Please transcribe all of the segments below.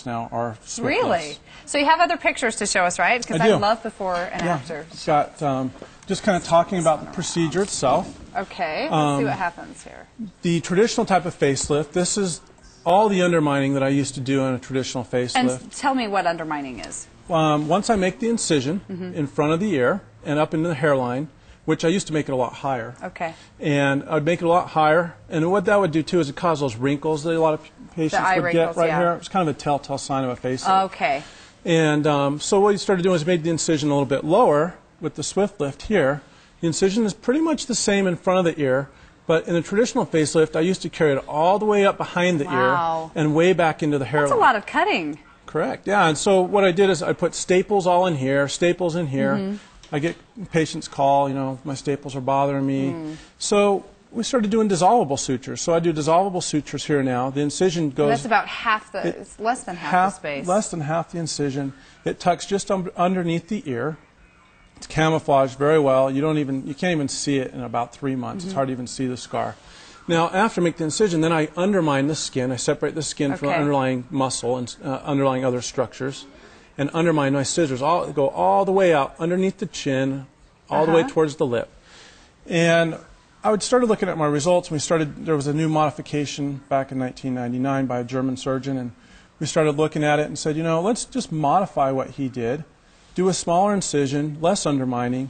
now are swift Really? lifts. So you have other pictures to show us, right? Because I love before and after. It's got just kind of talking about the procedure itself. Okay, let's see what happens here. The traditional type of facelift, this is all the undermining that I used to do in a traditional facelift. And tell me what undermining is. Once I make the incision in front of the ear and up into the hairline, which I used to make it a lot higher. Okay. And I'd make it a lot higher, and what that would do too is it cause those wrinkles that a lot of patients would get right here. It's kind of a telltale sign of a facelift. Okay. And so what you started doing is made the incision a little bit lower with the swift lift here. The incision is pretty much the same in front of the ear, but in a traditional facelift, I used to carry it all the way up behind the ear and way back into the hairline. That's a lot of cutting. Correct, yeah. And so what I did is I put staples all in here, staples in here. I get patients call, you know, my staples are bothering me. So we started doing dissolvable sutures. So I do dissolvable sutures here now. The incision goes... That's about half the, it's less than half the space. Less than half the incision. It tucks just underneath the ear. It's camouflaged very well. You can't even see it in about 3 months. It's hard to even see the scar. Now, after I make the incision, then I undermine the skin. I separate the skin from the underlying muscle and underlying other structures, and undermine my scissors. Go all the way out underneath the chin, all the way towards the lip. And I started looking at my results. There was a new modification back in 1999 by a German surgeon, and we started looking at it and said, you know, let's just modify what he did, do a smaller incision, less undermining,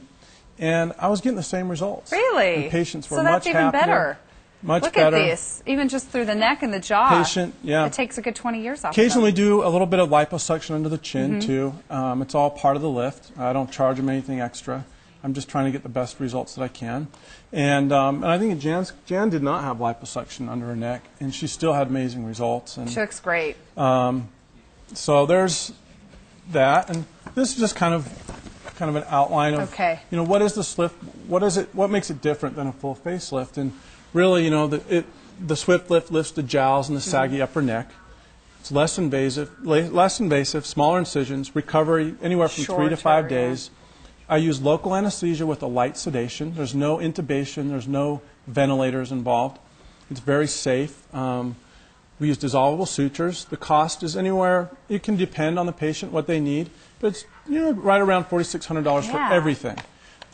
and I was getting the same results. Really? And patients were so much that's even happier. Better. Much Look better. at this, even just through the neck and the jaw. It takes a good 20 years off. Occasionally do a little bit of liposuction under the chin too. It's all part of the lift. I don't charge them anything extra. I'm just trying to get the best results that I can. And I think Jan did not have liposuction under her neck, and she still had amazing results. And she looks great. So there's that, and this is just kind of an outline of you know, what is the lift? What is it? What makes it different than a full facelift? And really, you know, the swift lift lifts the jowls and the saggy upper neck. It's less invasive, smaller incisions, recovery anywhere from 3 to 5 days. I use local anesthesia with a light sedation. There's no intubation. There's no ventilators involved. It's very safe. We use dissolvable sutures. The cost is anywhere, it can depend on the patient, what they need, but it's, you know, right around $4,600 for everything.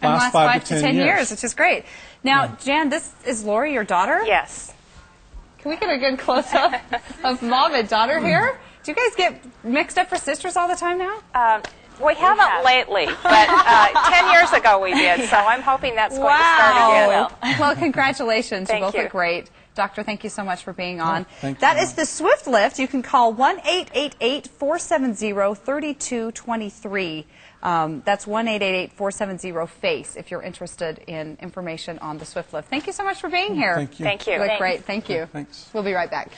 And lasts 5 to 10 years, which is great. Now, Jan, this is Lori, your daughter? Yes. Can we get a good close-up of mom and daughter here? Do you guys get mixed up for sisters all the time now? We haven't lately, but 10 years ago we did, so I'm hoping that's going to start again. Well, congratulations. You both look great. Doctor, thank you so much for being on. That is the Swift Lift. You can call 1-888-470-3223. That's 1-888-470-FACE if you're interested in information on the Swift Lift. Thank you so much for being here. Thank you. Thank you. You look great. Thank you. Thanks. We'll be right back.